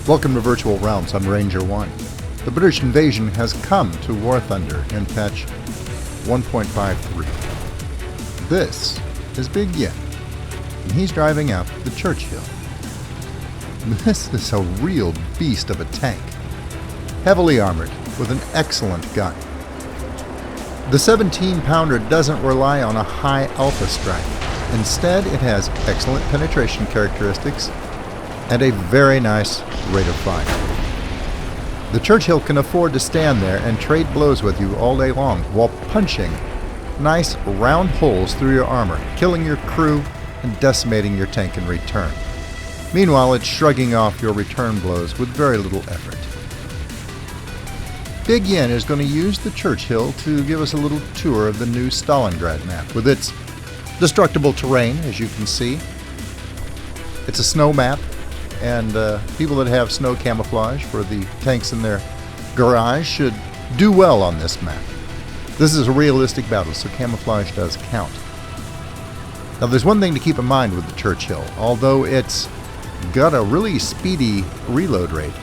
Welcome to Virtual Realms, I'm Ranger 1. The British invasion has come to War Thunder in patch 1.53. This is Big Yin, and he's driving out the Churchill. This is a real beast of a tank, heavily armored with an excellent gun. The 17-pounder doesn't rely on a high alpha strike. Instead, it has excellent penetration characteristics and a very nice rate of fire. The Churchill can afford to stand there and trade blows with you all day long while punching nice round holes through your armor, killing your crew and decimating your tank in return. Meanwhile, it's shrugging off your return blows with very little effort. Big Yin is going to use the Churchill to give us a little tour of the new Stalingrad map with its destructible terrain, as you can see. It's a snow map, and people that have snow camouflage for the tanks in their garage should do well on this map. This is a realistic battle, so camouflage does count. Now, there's one thing to keep in mind with the Churchill. Although it's got a really speedy reload rate,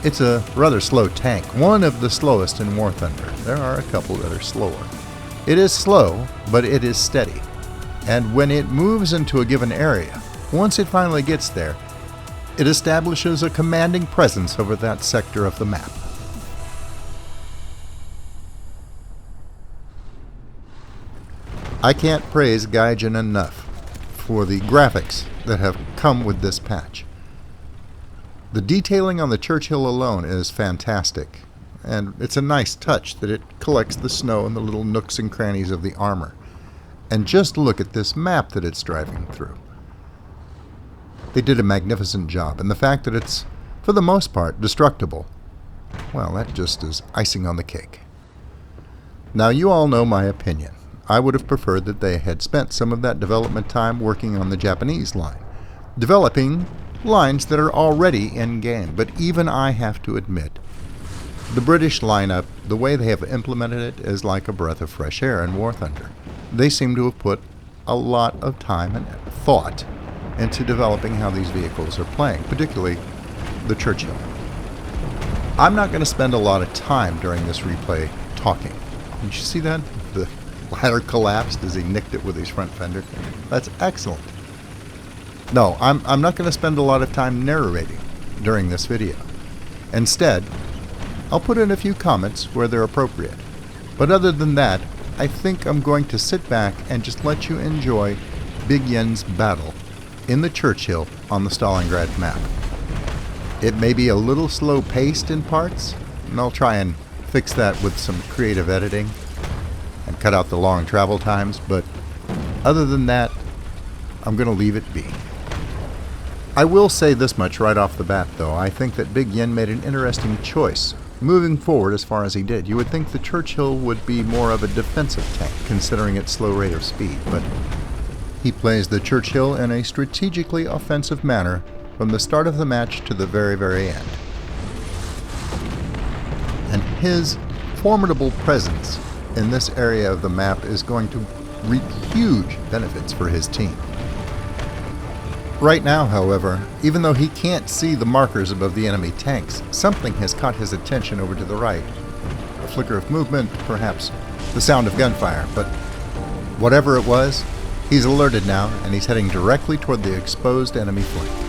it's a rather slow tank, one of the slowest in War Thunder. There are a couple that are slower. It is slow, but it is steady. And when it moves into a given area, once it finally gets there, it establishes a commanding presence over that sector of the map. I can't praise Gaijin enough for the graphics that have come with this patch. The detailing on the Churchill alone is fantastic, and it's a nice touch that it collects the snow in the little nooks and crannies of the armor. And just look at this map that it's driving through. They did a magnificent job, and the fact that it's, for the most part, destructible, well, that just is icing on the cake. Now, you all know my opinion. I would have preferred that they had spent some of that development time working on the Japanese line, developing lines that are already in-game. But even I have to admit, the British lineup, the way they have implemented it, is like a breath of fresh air in War Thunder. They seem to have put a lot of time and thought into developing how these vehicles are playing, particularly the Churchill. I'm not going to spend a lot of time during this replay talking. Did you see that? The ladder collapsed as he nicked it with his front fender. That's excellent. No, I'm not going to spend a lot of time narrating during this video. Instead, I'll put in a few comments where they're appropriate. But other than that, I think I'm going to sit back and just let you enjoy Big Yin's battle in the Churchill on the Stalingrad map. It may be a little slow-paced in parts, and I'll try and fix that with some creative editing and cut out the long travel times, but other than that, I'm going to leave it be. I will say this much right off the bat, though. I think that Big Yin made an interesting choice moving forward as far as he did. You would think the Churchill would be more of a defensive tank, considering its slow rate of speed, but he plays the Churchill in a strategically offensive manner from the start of the match to the very, very end. And his formidable presence in this area of the map is going to reap huge benefits for his team. Right now, however, even though he can't see the markers above the enemy tanks, something has caught his attention over to the right. A flicker of movement, perhaps the sound of gunfire, but whatever it was, he's alerted now, and he's heading directly toward the exposed enemy flank.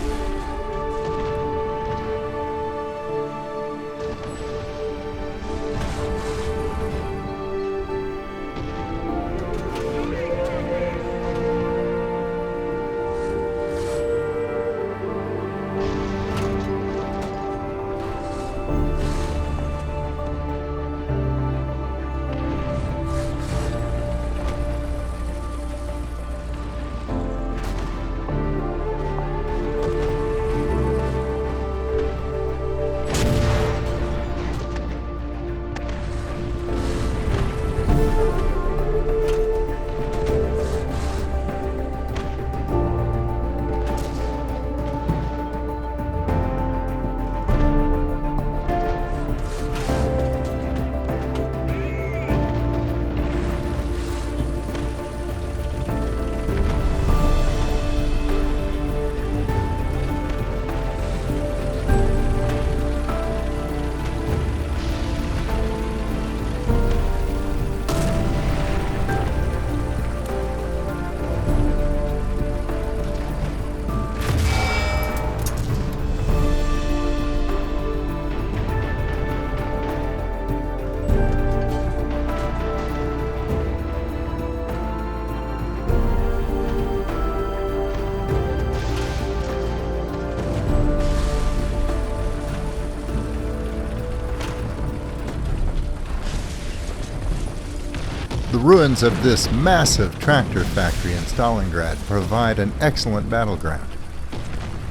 ruins of this massive tractor factory in Stalingrad provide an excellent battleground.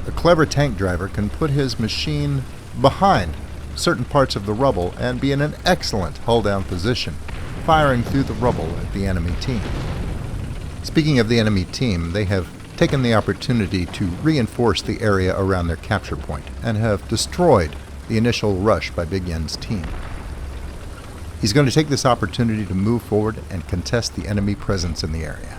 A clever tank driver can put his machine behind certain parts of the rubble and be in an excellent hull-down position, firing through the rubble at the enemy team. Speaking of the enemy team, they have taken the opportunity to reinforce the area around their capture point and have destroyed the initial rush by Big Yen's team. He's going to take this opportunity to move forward and contest the enemy presence in the area.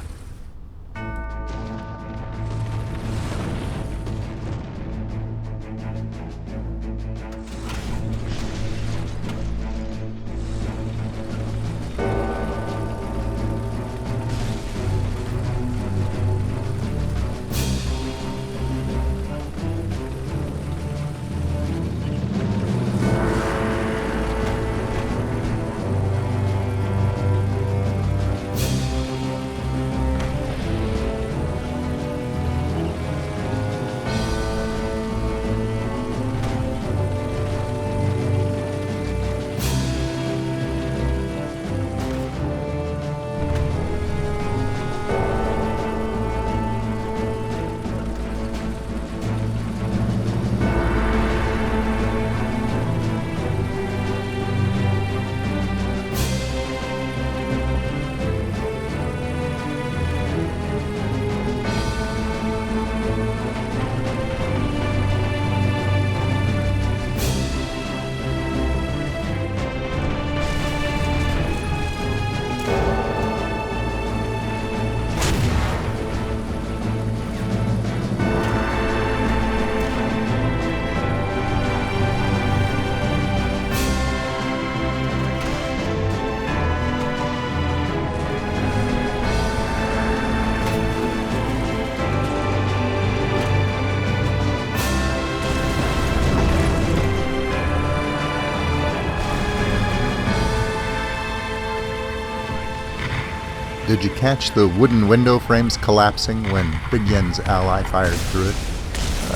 Did you catch the wooden window frames collapsing when Big Yen's ally fired through it?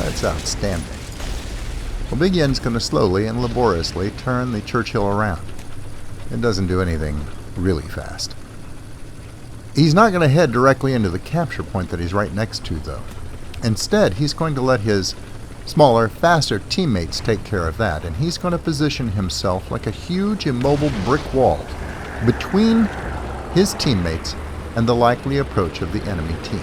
It's outstanding. Well, Big Yen's going to slowly and laboriously turn the Churchill around. It doesn't do anything really fast. He's not going to head directly into the capture point that he's right next to, though. Instead, he's going to let his smaller, faster teammates take care of that, and he's going to position himself like a huge immobile brick wall between his teammates and the likely approach of the enemy team.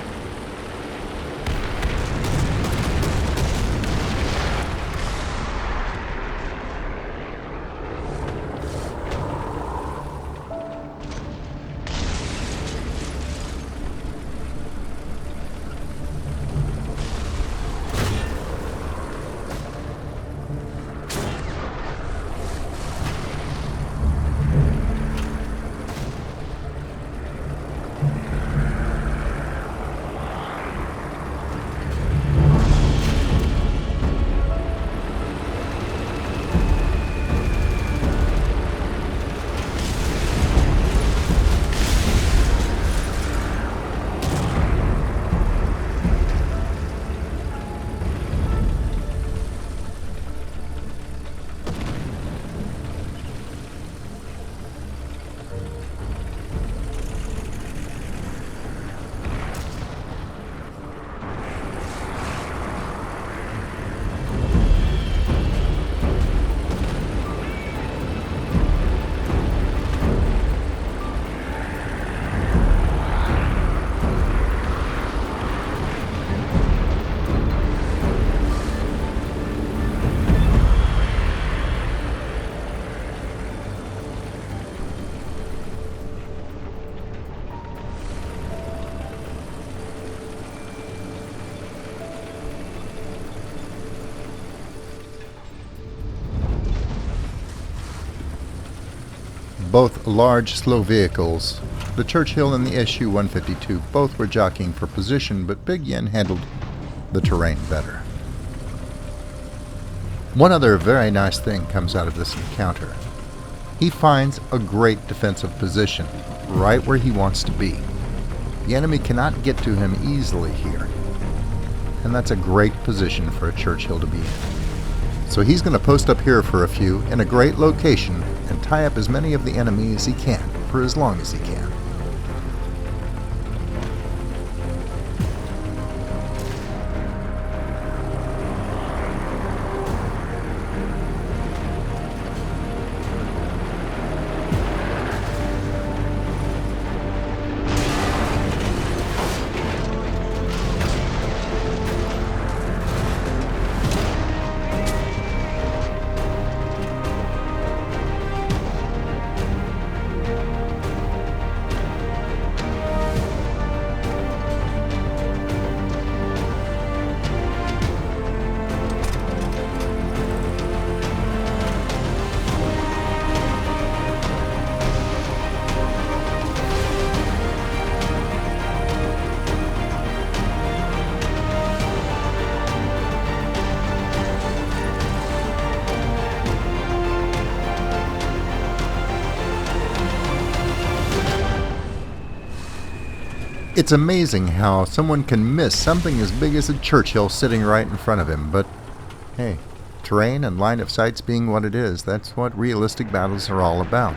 Both large, slow vehicles, the Churchill and the Ep.182, both were jockeying for position, but Big Yen handled the terrain better. One other very nice thing comes out of this encounter. He finds a great defensive position, right where he wants to be. The enemy cannot get to him easily here, and that's a great position for a Churchill to be in. So he's going to post up here for a few in a great location and tie up as many of the enemy as he can for as long as he can. It's amazing how someone can miss something as big as a Churchill sitting right in front of him, but hey, terrain and line of sights being what it is, that's what realistic battles are all about.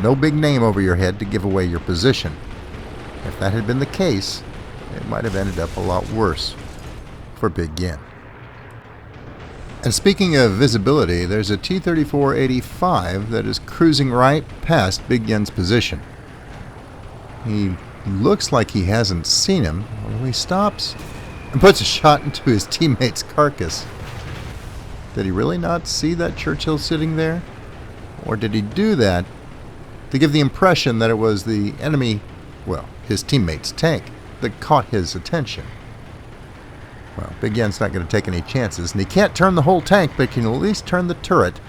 No big name over your head to give away your position. If that had been the case, it might have ended up a lot worse for Big Yin. And speaking of visibility, there's a T-34-85 that is cruising right past Big Yin's position. He looks like he hasn't seen him, although he stops and puts a shot into his teammate's carcass. Did he really not see that Churchill sitting there? Or did he do that to give the impression that it was the enemy, well, his teammate's tank, that caught his attention? Well, Big Yin's not going to take any chances, and he can't turn the whole tank, but can at least turn the turret.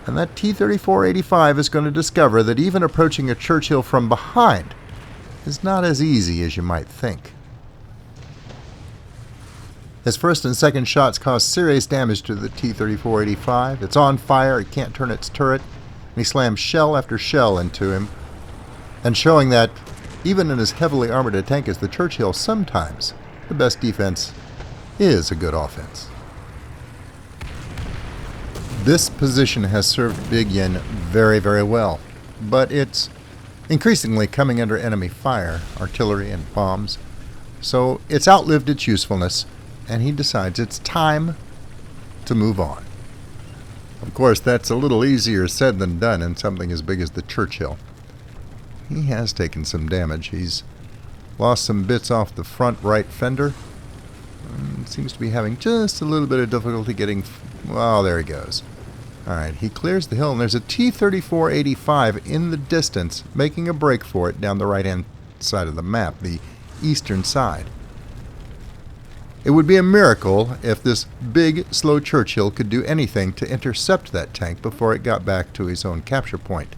And that T-34-85 is going to discover that even approaching a Churchill from behind is not as easy as you might think. His first and second shots cause serious damage to the T-34-85. It's on fire, it can't turn its turret, and he slams shell after shell into him, and showing that even in as heavily armored a tank as the Churchill, sometimes the best defense is a good offense. This position has served Big Yin very, very well, but it's increasingly coming under enemy fire, artillery and bombs, so it's outlived its usefulness, and he decides it's time to move on. Of course, that's a little easier said than done in something as big as the Churchill. He has taken some damage. He's lost some bits off the front right fender. Seems to be having just a little bit of difficulty getting... Well, there he goes. Alright, he clears the hill, and there's a T-34-85 in the distance, making a break for it down the right-hand side of the map, the eastern side. It would be a miracle if this big, slow Churchill could do anything to intercept that tank before it got back to his own capture point.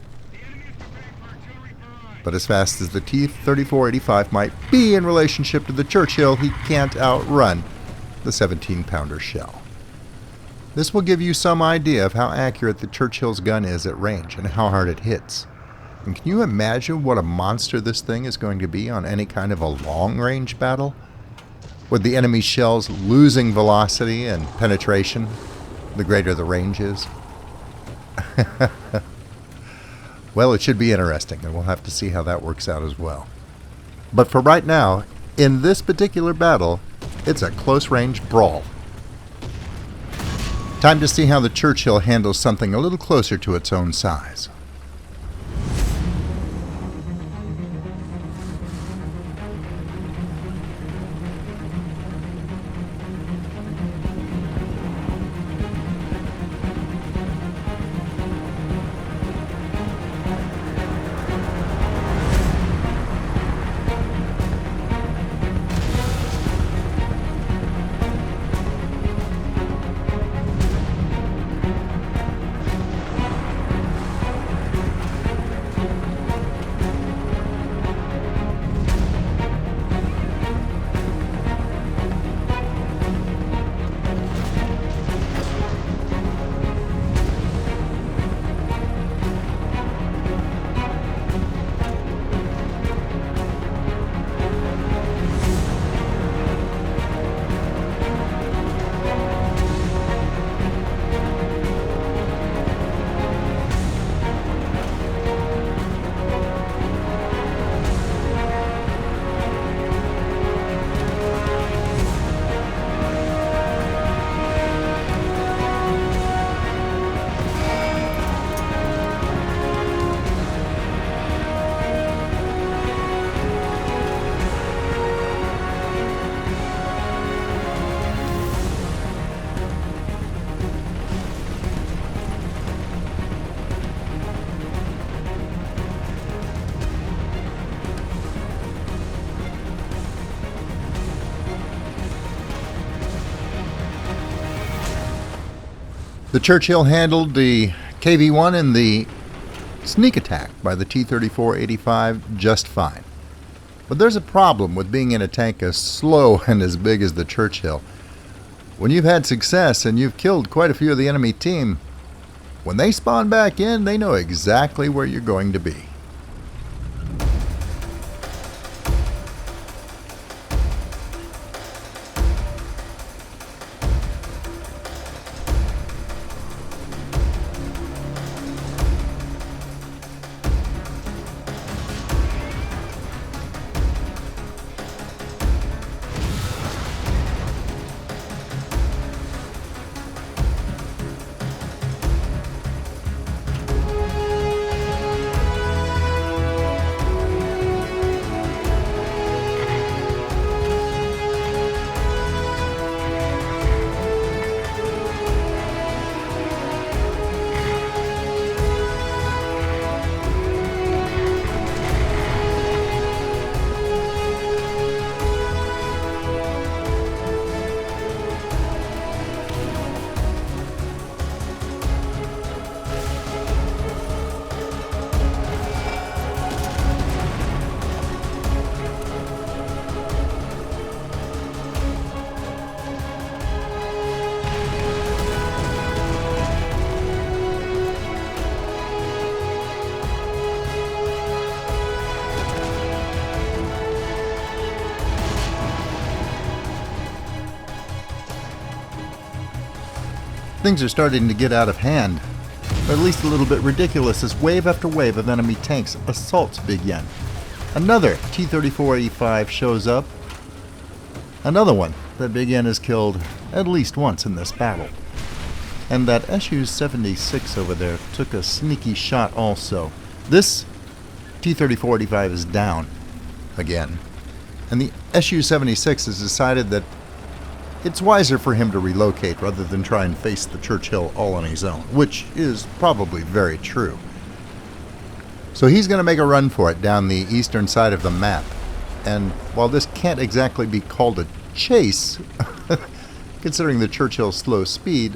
But as fast as the T-34-85 might be in relationship to the Churchill, he can't outrun the 17-pounder shell. This will give you some idea of how accurate the Churchill's gun is at range and how hard it hits. And can you imagine what a monster this thing is going to be on any kind of a long-range battle? With the enemy shells losing velocity and penetration, the greater the range is. Well, it should be interesting, and we'll have to see how that works out as well. But for right now, in this particular battle, it's a close-range brawl. Time to see how the Churchill handles something a little closer to its own size. The Churchill handled the KV-1 and the sneak attack by the T-34-85 just fine. But there's a problem with being in a tank as slow and as big as the Churchill. When you've had success and you've killed quite a few of the enemy team, when they spawn back in, they know exactly where you're going to be. Things are starting to get out of hand, or at least a little bit ridiculous, as wave after wave of enemy tanks assaults Big Yen. Another T-34-85 shows up. Another one that Big Yen has killed at least once in this battle. And that Su-76 over there took a sneaky shot also. This T-34-85 is down again. And the Su-76 has decided that it's wiser for him to relocate rather than try and face the Churchill all on his own, which is probably very true. So he's going to make a run for it down the eastern side of the map. And while this can't exactly be called a chase, considering the Churchill's slow speed,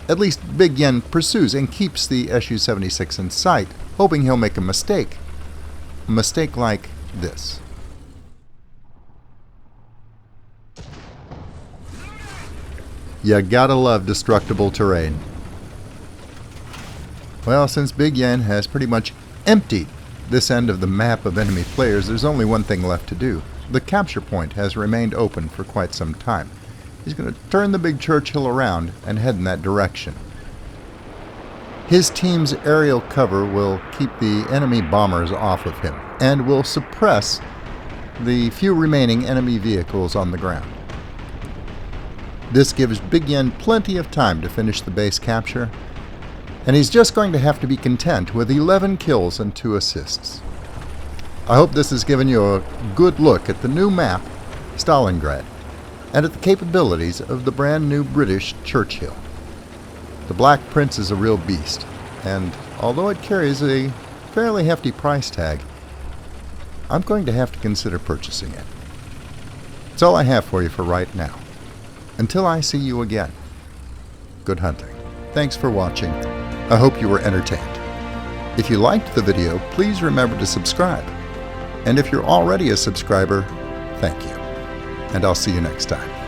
at least Big Yen pursues and keeps the Su-76 in sight, hoping he'll make a mistake. A mistake like this. You gotta love destructible terrain. Well, since Big Yen has pretty much emptied this end of the map of enemy players, there's only one thing left to do. The capture point has remained open for quite some time. He's going to turn the big Churchill around and head in that direction. His team's aerial cover will keep the enemy bombers off of him and will suppress the few remaining enemy vehicles on the ground. This gives Big Yen plenty of time to finish the base capture, and he's just going to have to be content with 11 kills and 2 assists. I hope this has given you a good look at the new map, Stalingrad, and at the capabilities of the brand new British Churchill. The Black Prince is a real beast, and although it carries a fairly hefty price tag, I'm going to have to consider purchasing it. That's all I have for you for right now. Until I see you again, good hunting. Thanks for watching. I hope you were entertained. If you liked the video, please remember to subscribe. And if you're already a subscriber, thank you. And I'll see you next time.